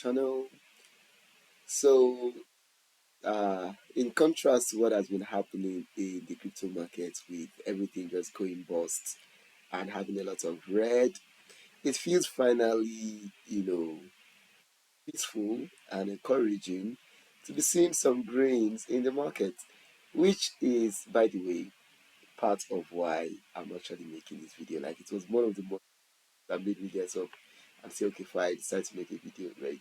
channel. So, in contrast to what has been happening in the crypto market with everything just going bust and having a lot of red, it feels finally, peaceful and encouraging to be seeing some grains in the market, which is, by the way, part of why I'm actually making this video. Like, it was one of the most that made me get up and say, okay, fine, I decided to make a video, right?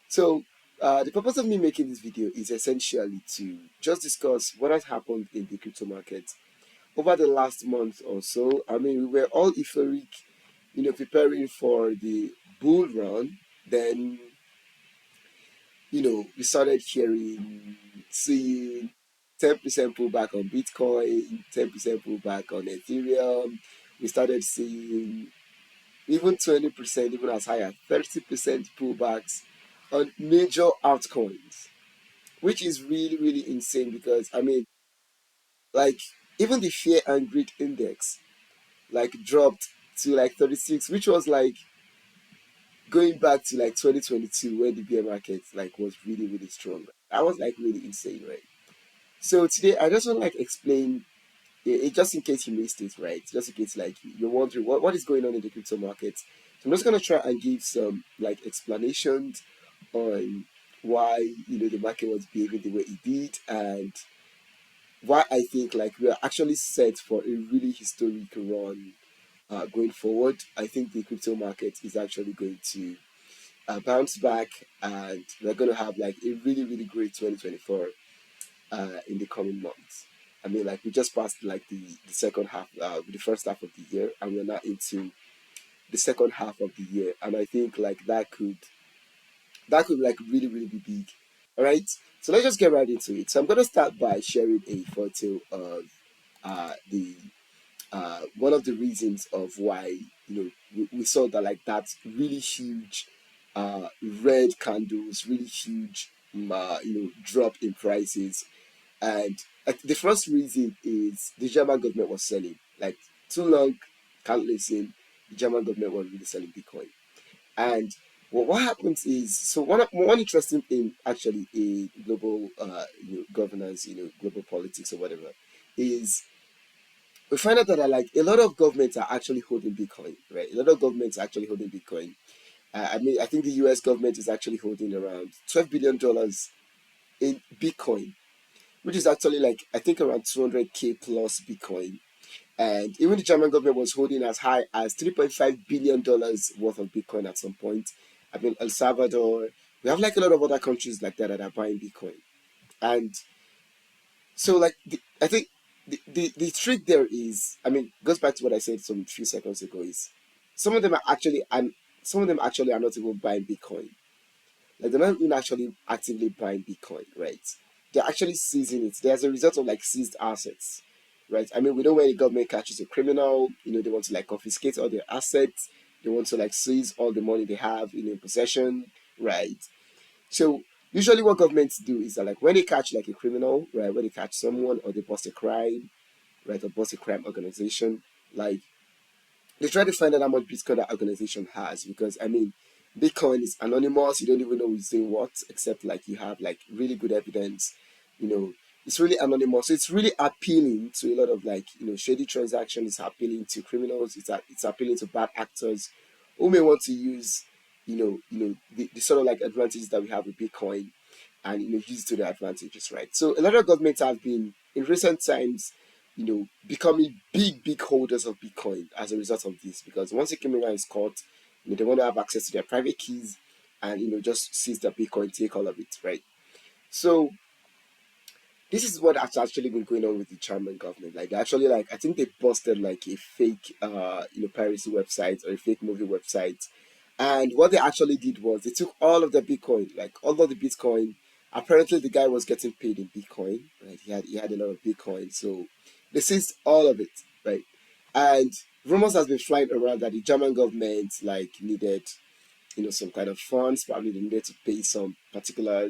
So, the purpose of me making this video is essentially to just discuss what has happened in the crypto market over the last month or so. I mean, we were all euphoric, preparing for the bull run. Then, we started hearing, seeing 10% pullback on Bitcoin, 10% pullback on Ethereum. We started seeing even 20%, even as high as 30% pullbacks on major altcoins, which is really, really insane because, I mean, like, even the fear and greed index, like, dropped to like 36, which was like going back to like 2022 when the bear market like was really, really strong. That was like really insane, right? So today I just want to like explain it, just in case you missed it, right? Just in case like you're wondering what is going on in the crypto market. So I'm just gonna try and give some like explanations on why the market was behaving the way it did and why I think like we are actually set for a really historic run going forward. I think the crypto market is actually going to bounce back and we're going to have like a really, really great 2024 in the coming months. I mean, like we just passed like the second half, the first half of the year, and we're now into the second half of the year, and I think like that could like really, really be big. All right, so let's just get right into it. So I'm gonna start by sharing a photo of the one of the reasons of why we saw that like that really huge red candles, really huge drop in prices. And the first reason is the German government was selling. Like too long, can't listen. The German government was really selling Bitcoin. And what happens is so one interesting thing actually in global governance, global politics or whatever, is we find out that like a lot of governments are actually holding Bitcoin, right? A lot of governments are actually holding Bitcoin. I mean, I think the U.S. government is actually holding around $12 billion in Bitcoin, which is actually like I think around 200k plus Bitcoin. And even the German government was holding as high as $3.5 billion worth of Bitcoin at some point. I mean, El Salvador. We have like a lot of other countries like that are buying Bitcoin. And so, like, I think the trick there is, I mean, goes back to what I said some few seconds ago. Is some of them are actually, and some of them actually are not even buying Bitcoin. Like they're not even actually actively buying Bitcoin, right? They're actually seizing it. There's a result of like seized assets, right? I mean, we know when the government catches a criminal, they want to like confiscate all their assets. They want to like seize all the money they have in possession, right? So usually what governments do is that like when they catch like a criminal, right, when they catch someone or they bust a crime, right, or bust a crime organization, like they try to find out how much Bitcoin that organization has because I mean Bitcoin is anonymous, you don't even know who's doing what, except like you have like really good evidence, you know, it's really anonymous. So it's really appealing to a lot of like, shady transactions, it's appealing to criminals, it's appealing to bad actors who may want to use, the sort of like advantages that we have with Bitcoin and use it to their advantages, right? So a lot of governments have been in recent times, becoming big holders of Bitcoin as a result of this. Because once a criminal is caught, they want to have access to their private keys and just seize the Bitcoin, take all of it, right? So this is what has actually been going on with the German government. Like they actually like I think they busted like a fake piracy website or a fake movie website. And what they actually did was they took all of the Bitcoin, like all of the Bitcoin. Apparently the guy was getting paid in Bitcoin, right? He had a lot of Bitcoin. So they seized all of it, right? And rumors has been flying around that the German government like needed some kind of funds. Probably they needed to pay some particular,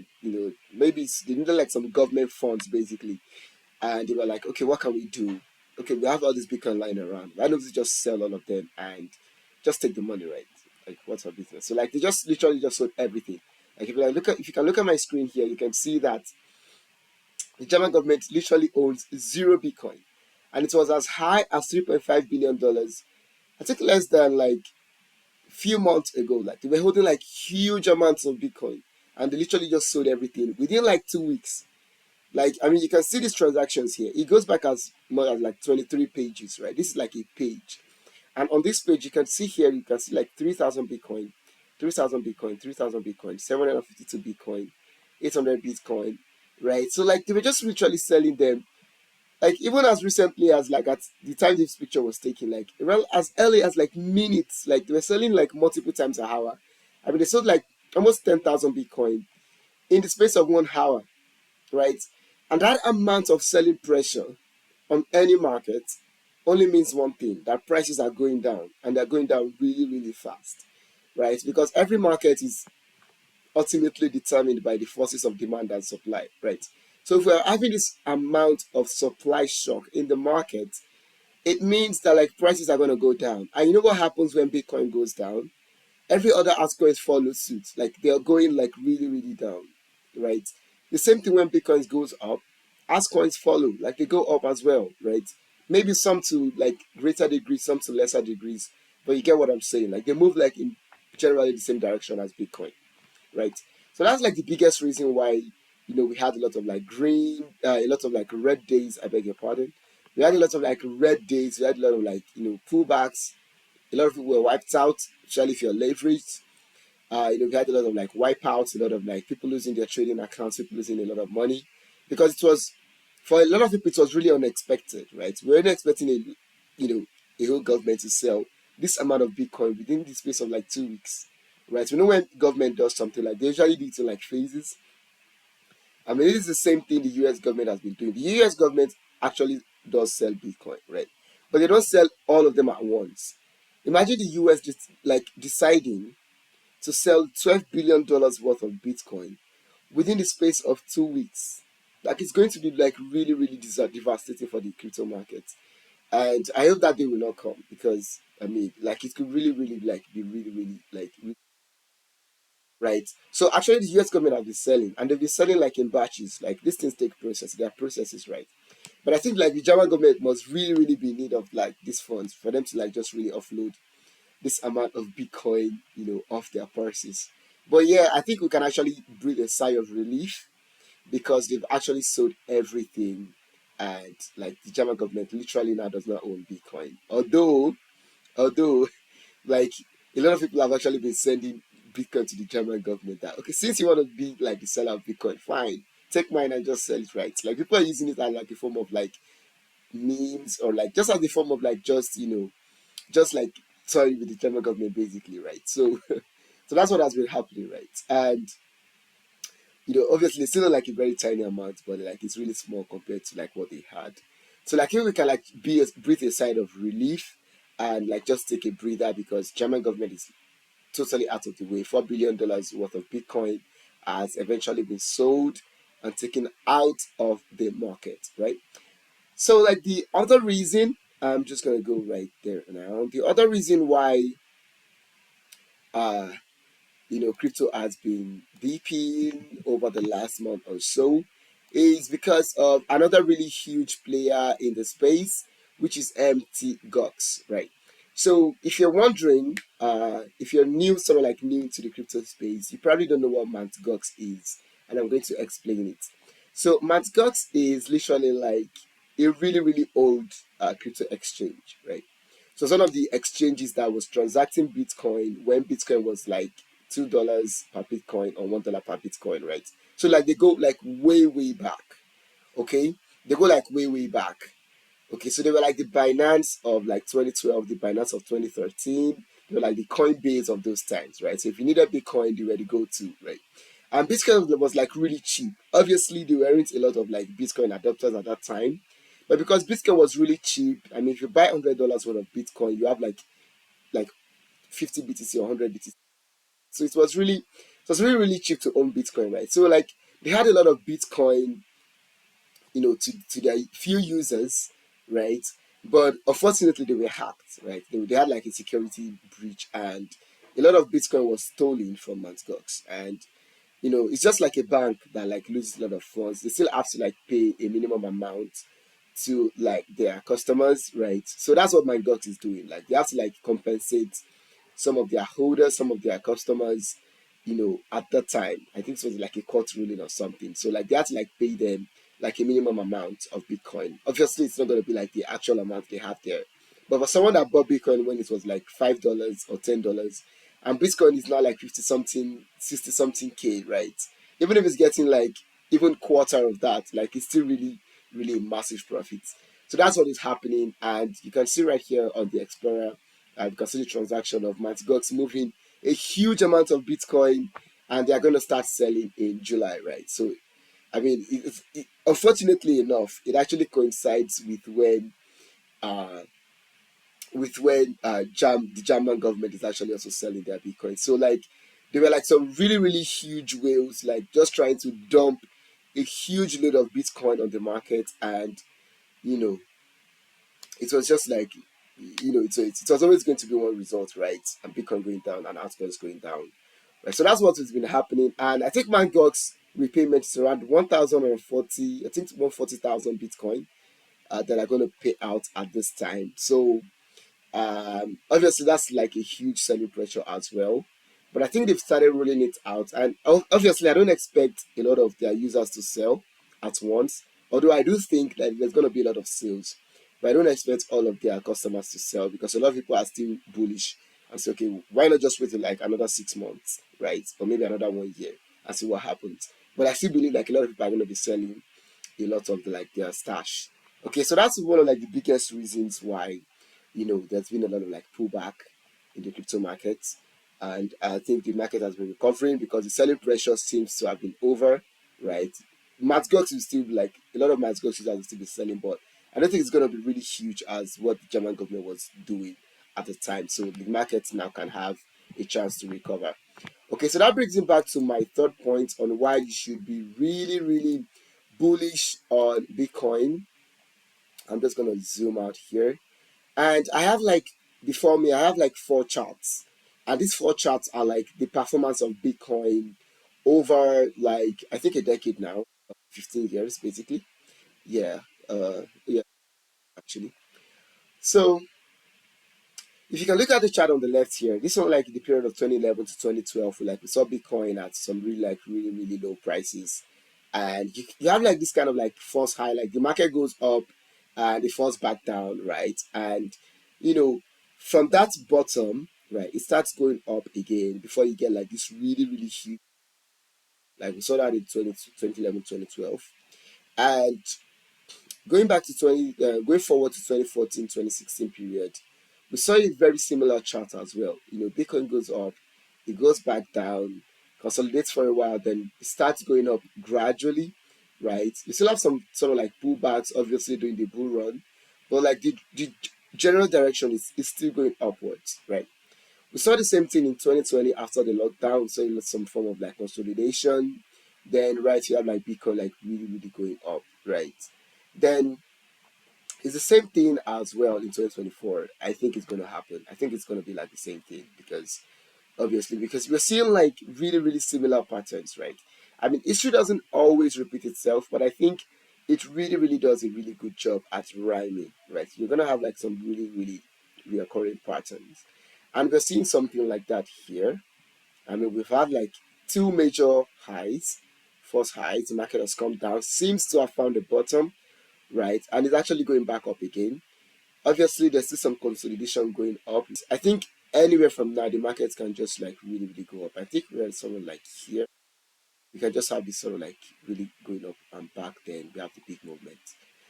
maybe they needed like some government funds basically. And they were like, okay, what can we do? Okay, we have all this Bitcoin lying around. Why don't we just sell all of them and just take the money, right? Like, what's our business? So like they just literally just sold everything. Like if you can look at my screen here, you can see that the German government literally owns zero Bitcoin, and it was as high as $3.5 billion. I think less than like few months ago. Like they were holding like huge amounts of Bitcoin, and they literally just sold everything within like 2 weeks. Like I mean, you can see these transactions here. It goes back as more as like 23 pages, right? This is like a page, and on this page you can see here you can see like 3,000 Bitcoin, 3,000 Bitcoin, 3,000 Bitcoin, 752 Bitcoin, 800 Bitcoin, right? So like they were just literally selling them like even as recently as like at the time this picture was taken, like around as early as like minutes, like they were selling like multiple times an hour. I mean, they sold like almost 10,000 Bitcoin in the space of 1 hour, right? And that amount of selling pressure on any market only means one thing, that prices are going down, and they're going down really, really fast, right? Because every market is ultimately determined by the forces of demand and supply, right? So if we're having this amount of supply shock in the market, it means that like prices are going to go down. And you know what happens when Bitcoin goes down? Every other altcoins follow suit. Like they're going like really, really down, right? The same thing when Bitcoin goes up, altcoins follow. Like they go up as well, right? Maybe some to like greater degrees, some to lesser degrees. But you get what I'm saying. Like they move like in generally the same direction as Bitcoin, right? So that's like the biggest reason why we had a lot of like a lot of like red days. I beg your pardon. We had a lot of like red days. We had a lot of like pullbacks. A lot of people were wiped out, especially if you're leveraged. We had a lot of like wipeouts, a lot of like people losing their trading accounts, people losing a lot of money because it was for a lot of people it was really unexpected, right? We weren't expecting a whole government to sell this amount of Bitcoin within the space of like 2 weeks, right? We know when government does something like they usually do it in like phases. I mean, this is the same thing the U.S. government has been doing. The U.S. government actually does sell Bitcoin, right? But they don't sell all of them at once. Imagine the U.S. just like deciding to sell $12 billion worth of Bitcoin within the space of 2 weeks. Like it's going to be like really, really devastating for the crypto market. And I hope that day will not come because I mean, like it could really, really like be really, really like right. So actually, the U.S. government have been selling, and they've been selling like in batches. Like these things take process, their processes, right? But I think like the German government must really, really be in need of like these funds for them to like just really offload this amount of Bitcoin, off their purses. But yeah, I think we can actually breathe a sigh of relief because they've actually sold everything, and like the German government literally now does not own Bitcoin. Although, like a lot of people have actually been sending Bitcoin to the German government that okay, since you want to be like the seller of Bitcoin, fine, take mine and just sell it, right? Like people are using it as like a form of like memes or like just as a form of like just like toying with the German government basically, right? So so that's what has been happening, right? And obviously it's still like a very tiny amount, but like it's really small compared to like what they had. So like here we can like breathe a sigh of relief and like just take a breather because German government is totally out of the way. $4 billion worth of Bitcoin has eventually been sold and taken out of the market, right? So like the other reason, I'm just gonna go right there now. The other reason why uh crypto has been dipping over the last month or so is because of another really huge player in the space, which is MT Gox, right? So if you're wondering, if you're new, sort of like new to the crypto space, you probably don't know what Mt. Gox is, and I'm going to explain it. So Mt. Gox is literally like a really, really old crypto exchange, right? So it's one of the exchanges that was transacting Bitcoin when Bitcoin was like $2 per Bitcoin or $1 per Bitcoin, right? So like they go like way, way back. Okay? They go like way, way back. Okay, so they were like the Binance of like 2012, the Binance of 2013. They were like the Coinbase of those times, right? So if you needed Bitcoin, they were the go-to, right? And Bitcoin was like really cheap. Obviously, there weren't a lot of like Bitcoin adopters at that time. But because Bitcoin was really cheap, I mean, if you buy $100 worth of Bitcoin, you have like 50 BTC or 100 BTC. So it was really really cheap to own Bitcoin, right? So like they had a lot of Bitcoin, to their few users, right? But unfortunately they were hacked, right? They had like a security breach and a lot of Bitcoin was stolen from Mt. Gox. And it's just like a bank that like loses a lot of funds. They still have to like pay a minimum amount to like their customers, right? So that's what MindGox is doing. Like they have to like compensate some of their holders, some of their customers, at that time. I think it was like a court ruling or something. So like they had to like pay them like a minimum amount of Bitcoin. Obviously, it's not going to be like the actual amount they have there. But for someone that bought Bitcoin when it was like $5 or $10, and Bitcoin is now like 50 something, 60 something K, right? Even if it's getting like even quarter of that, like it's still really, really a massive profit. So that's what is happening. And you can see right here on the Explorer, you can see the transaction of Mt. Gox moving a huge amount of Bitcoin, and they are going to start selling in July, right? So, I mean, unfortunately enough, it actually coincides uh, with when the German government is actually also selling their Bitcoin. So, like, there were like some really, really huge whales, like just trying to dump a huge load of Bitcoin on the market, and you know, it was just like it was always going to be one result, right? And Bitcoin going down and altcoins going down, right? So that's what has been happening. And I think ManGox repayment is around 1,040, I think 140,000 Bitcoin that are going to pay out at this time. So obviously, that's like a huge selling pressure as well. But I think they've started rolling it out. And obviously, I don't expect a lot of their users to sell at once. Although I do think that there's going to be a lot of sales. But I don't expect all of their customers to sell because a lot of people are still bullish and say, okay, why not just wait till like another 6 months, right? Or maybe another 1 year and see what happens. But I still believe like a lot of people are going to be selling a lot of like their stash. Okay, so that's one of like the biggest reasons why there's been a lot of like pullback in the crypto markets, and I think the market has been recovering because the selling pressure seems to have been over, right? Mt. Gox will still be like a lot of Mt. Gox users will still be selling, but I don't think it's going to be really huge as what the German government was doing at the time. So the market now can have a chance to recover. Okay, so that brings me back to my third point on why you should be really, really bullish on Bitcoin. I'm just gonna zoom out here. And I have like before me, I have like four charts. And these four charts are like the performance of Bitcoin over like I think a decade now, 15 years basically. Yeah, yeah, actually. So if you can look at the chart on the left here, this one like the period of 2011 to 2012, like we saw Bitcoin at some really like really really low prices, and you have like this kind of like false high, like the market goes up and it falls back down, right? And you know from that bottom, right, it starts going up again before you get like this really really huge, like we saw that in 2011 2012, and going forward to 2014 2016 period, we saw a very similar chart as well. Bitcoin goes up, it goes back down, consolidates for a while, then it starts going up gradually, right? You still have some sort of like pullbacks, obviously during the bull run, but like the general direction is still going upwards, right? We saw the same thing in 2020 after the lockdown. We saw some form of like consolidation. Then, right, you have like Bitcoin like really, really going up, right? Then it's the same thing as well in 2024. I think it's going to happen. I think it's going to be like the same thing because obviously because we're seeing like really really similar patterns, right? I mean, history doesn't always repeat itself, but I think it really really does a really good job at rhyming, right? You're going to have like some really really reoccurring patterns, and we're seeing something like that here. I mean, we've had like two major highs. First highs, the market has come down, seems to have found the bottom, right? And it's actually going back up again. Obviously, there's still some consolidation going up. I think anywhere from now, the markets can just like really, really go up. I think we're somewhere like here. We can just have this sort of like really going up and back, then we have the big movement.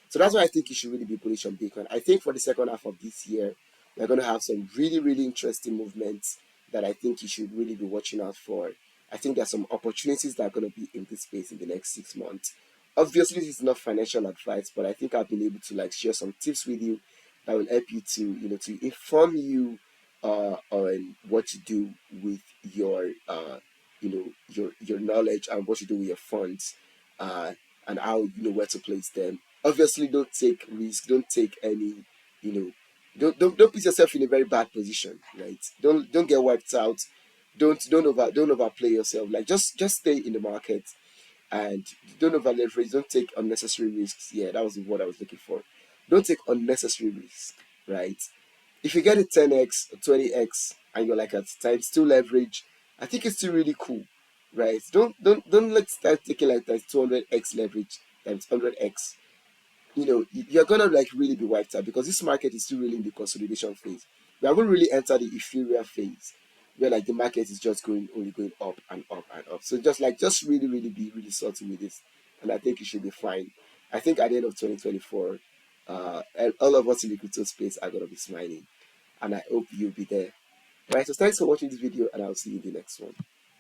So that's why I think you should really be bullish on Bitcoin. I think for the second half of this year, we're going to have some really, really interesting movements that I think you should really be watching out for. I think there's some opportunities that are going to be in this space in the next 6 months. Obviously, this is not financial advice, but I think I've been able to like share some tips with you that will help you to, to inform you on what to do with your your knowledge and what you do with your funds, uh, and how you know where to place them. Obviously, don't take risk. Don't take any you know don't put yourself in a very bad position, right? Don't get wiped out. don't overplay yourself. Like just stay in the market and don't over leverage. Don't take unnecessary risks. Yeah, that was the word I was looking for. Don't take unnecessary risks, right? If you get a 10x or 20x and you're like at times two leverage, I think it's still really cool, right? Don't let's start taking like times 200x leverage times 100x. You're gonna like really be wiped out because this market is still really in the consolidation phase. We haven't really entered the euphoria phase where like the market is just going only going up and up and up. So just really really be really salty with this, and I think it should be fine. I think at the end of 2024, and all of us in the crypto space are gonna be smiling, and I hope you'll be there. All right, so thanks for watching this video, and I'll see you in the next one.